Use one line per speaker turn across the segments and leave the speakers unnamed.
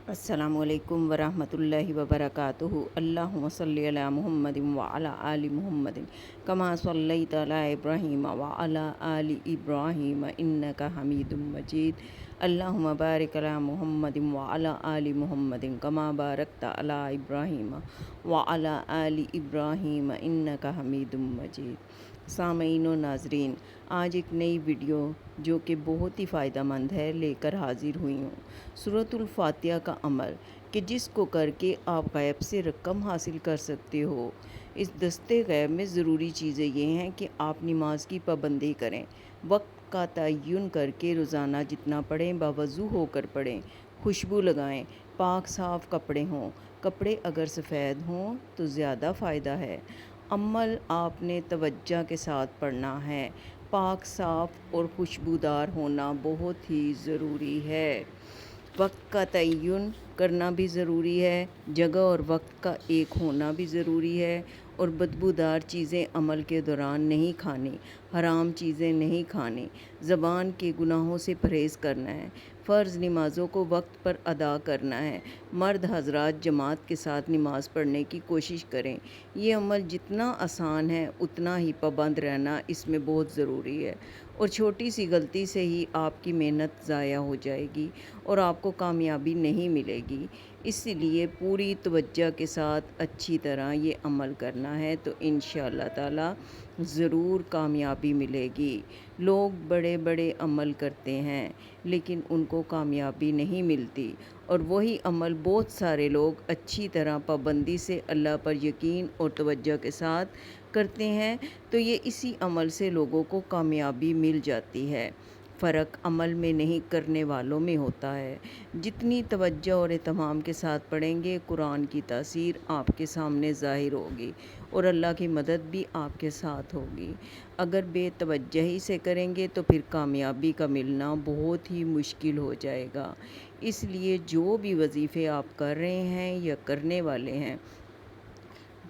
अस्सलामु अलैकुम वरहमतुल्लाहि वबरकातुहु। अल्लाहुम्मा सल्लि अला मुहम्मदिन व अला आलि मुहम्मदिन कमा सल्लैता अला इब्राहीम व अला आलि इब्राहीम इन्नका हमीदुम मजीद। अल्लाहुम्मा बारिक अला मुहम्मदिन व अला आलि मुहम्मदिन कमा बारकता अला इब्राहीम व अला आलि इब्राहीम इन्नका हमीदुम मजीद। सामीन व नाज़रीन, आज एक नई वीडियो जो कि बहुत ही फ़ायदा मंद है लेकर हाजिर हुई हूँ। सूरतुल फातिहा का अमल कि जिसको करके आप गैब से रकम हासिल कर सकते हो। इस दस्ते गैब में ज़रूरी चीज़ें ये हैं कि आप नमाज की पाबंदी करें, वक्त का तयन करके रोज़ाना जितना पढ़ें बावज़ू होकर पढ़ें, खुशबू लगाएं, पाक साफ़ कपड़े हों। कपड़े अगर सफ़ेद हों तो ज़्यादा फ़ायदा है। अमल आपने तवज्जो के साथ पढ़ना है। पाक साफ़ और खुशबूदार होना बहुत ही ज़रूरी है। वक्त का तयन करना भी ज़रूरी है। जगह और वक्त का एक होना भी ज़रूरी है। और बदबूदार चीज़ें अमल के दौरान नहीं खानी, हराम चीज़ें नहीं खानी। ज़बान के गुनाहों से परहेज़ करना है। फ़र्ज़ नमाज़ों को वक्त पर अदा करना है। मर्द हज़रात जमात के साथ नमाज़ पढ़ने की कोशिश करें। ये अमल जितना आसान है उतना ही पाबंद रहना इसमें बहुत ज़रूरी है। और छोटी सी गलती से ही आपकी मेहनत ज़ाया हो जाएगी और आपको कामयाबी नहीं मिलेगी। इसलिए पूरी तवज्जो के साथ अच्छी तरह ये अमल करना है तो इंशाअल्लाह ताला ज़रूर कामयाबी मिलेगी। लोग बड़े बड़े अमल करते हैं लेकिन उनको कामयाबी नहीं मिलती, और वही अमल बहुत सारे लोग अच्छी तरह पाबंदी से अल्लाह पर यकीन और तवज्जो के साथ करते हैं तो ये इसी अमल से लोगों को कामयाबी मिल जाती है। फ़र्क अमल में नहीं करने वालों में होता है। जितनी तवज्जो और एहतमाम के साथ पढ़ेंगे कुरान की तासीर आपके सामने ज़ाहिर होगी और अल्लाह की मदद भी आपके साथ होगी। अगर बेतवज्जही से करेंगे तो फिर कामयाबी का मिलना बहुत ही मुश्किल हो जाएगा। इसलिए जो भी वजीफ़े आप कर रहे हैं या करने वाले हैं,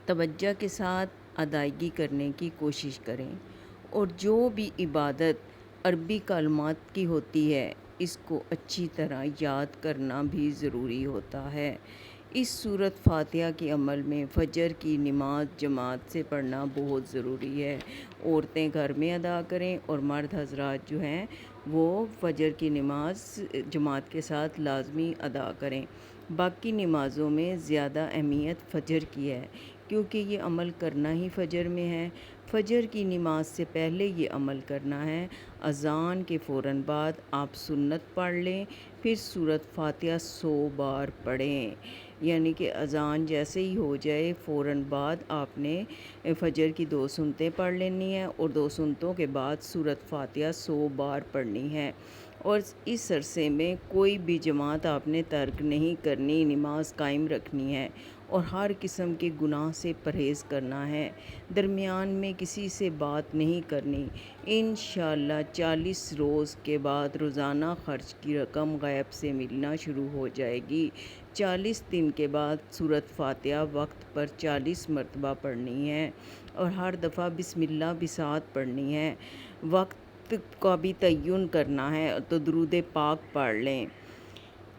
तवज्जो के साथ अदायगी करने की कोशिश करें। और जो भी इबादत अरबी कलमात की होती है इसको अच्छी तरह याद करना भी ज़रूरी होता है। इस सूरत फातिहा के अमल में फ़जर की नमाज जमात से पढ़ना बहुत ज़रूरी है। औरतें घर में अदा करें और मर्द हज़रात जो हैं वो फ़जर की नमाज जमात के साथ लाज़मी अदा करें। बाकी नमाज़ों में ज़्यादा अहमियत फ़जर की है क्योंकि ये अमल करना ही फ़जर में है। फ़जर की नमाज से पहले ये अमल करना है। अज़ान के फ़ौरन बाद आप सुन्नत पढ़ लें, फिर सूरत फातिहा 100 बार पढ़ें। यानी कि अज़ान जैसे ही हो जाए फ़ौरन बाद आपने फ़जर की 2 सुन्नतें पढ़ लेनी है और 2 सुन्नतों के बाद सूरत फातिहा 100 बार पढ़नी है। और इस अरसे में कोई भी जमात आपने तर्क नहीं करनी, नमाज कायम रखनी है और हर किस्म के गुनाह से परहेज़ करना है। दरमियान में किसी से बात नहीं करनी। इंशाअल्लाह 40 रोज़ के बाद रोज़ाना ख़र्च की रकम गैब से मिलना शुरू हो जाएगी। 40 दिन के बाद सूरत फातिहा वक्त पर 40 मरतबा पढ़नी है और हर दफ़ा बिस्मिल्लाह भी साथ पढ़नी है। वक्त का भी तयन करना है तो दुरूद पाक पढ़ लें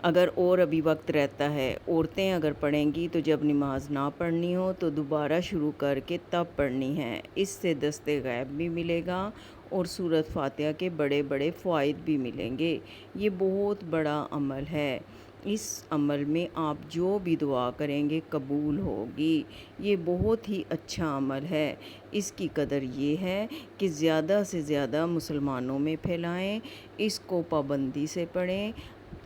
अगर और अभी वक्त रहता है। औरतें अगर पढ़ेंगी तो जब नमाज ना पढ़नी हो तो दोबारा शुरू करके तब पढ़नी है। इससे दस्ते गैब भी मिलेगा और सूरत फातिहा के बड़े बड़े फ़वाइद भी मिलेंगे। ये बहुत बड़ा अमल है। इस अमल में आप जो भी दुआ करेंगे कबूल होगी। ये बहुत ही अच्छा अमल है। इसकी कदर ये है कि ज़्यादा से ज़्यादा मुसलमानों में फैलाएं, इसको पाबंदी से पढ़ें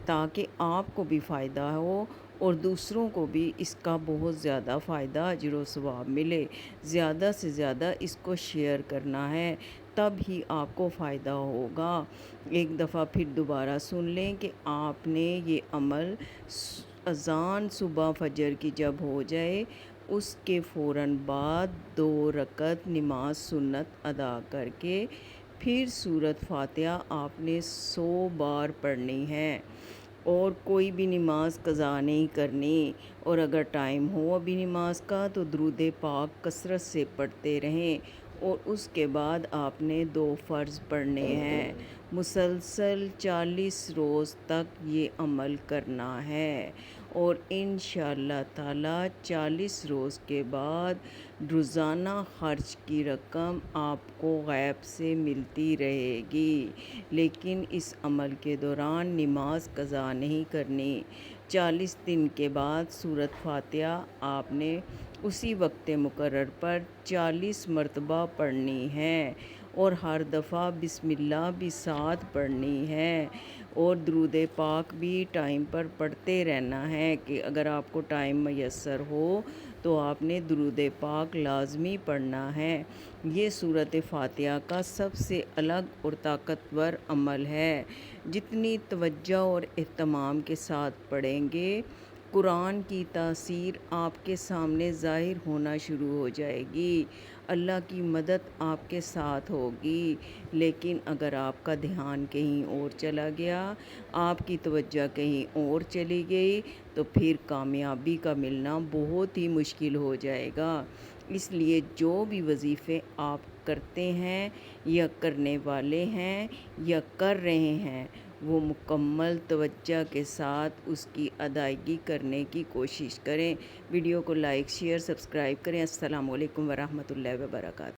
ताकि आपको भी फ़ायदा हो और दूसरों को भी इसका बहुत ज़्यादा फ़ायदा अजर व सवाब मिले। ज़्यादा से ज़्यादा इसको शेयर करना है तब ही आपको फ़ायदा होगा। एक दफ़ा फिर दोबारा सुन लें कि आपने ये अमल अज़ान सुबह फ़जर की जब हो जाए उसके फ़ौरन बाद 2 रकत नमाज सुन्नत अदा करके फिर सूरत फातिहा आपने 100 बार पढ़नी है और कोई भी नमाज कज़ा नहीं करनी। और अगर टाइम हो अभी नमाज का तो दुरूद पाक कसरत से पढ़ते रहें اور اس کے بعد آپ نے 2 فرض پڑھنے ہیں۔ مسلسل 40 روز تک یہ عمل کرنا ہے، اور انشاءاللہ تعالی 40 روز کے بعد روزانہ خرچ کی رقم آپ کو غیب سے ملتی رہے گی۔ لیکن اس عمل کے دوران نماز قضا نہیں کرنی۔ 40 دن کے بعد سورۃ فاتحہ آپ نے اسی وقت مقرر پر 40 مرتبہ پڑھنی ہے، اور ہر دفعہ بسم اللہ بھی ساتھ پڑھنی ہے، اور درود پاک بھی ٹائم پر پڑھتے رہنا ہے کہ اگر آپ کو ٹائم میسر ہو تو آپ نے درود پاک لازمی پڑھنا ہے۔ یہ سورۃ فاتحہ کا سب سے الگ اور طاقتور عمل ہے۔ جتنی توجہ اور اہتمام کے ساتھ پڑھیں گے، قرآن کی تاثیر آپ کے سامنے ظاہر ہونا شروع ہو جائے گی، اللہ کی مدد آپ کے ساتھ ہوگی۔ لیکن اگر آپ کا دھیان کہیں اور چلا گیا، آپ کی توجہ کہیں اور چلی گئی، تو پھر کامیابی کا ملنا بہت ہی مشکل ہو جائے گا۔ اس لیے جو بھی وظیفے آپ کرتے ہیں یا کرنے والے ہیں یا کر رہے ہیں، وہ مکمل توجہ کے ساتھ اس کی ادائیگی کرنے کی کوشش کریں۔ ویڈیو کو لائک، شیئر، سبسکرائب کریں۔ السلام علیکم ورحمۃ اللہ وبرکاتہ۔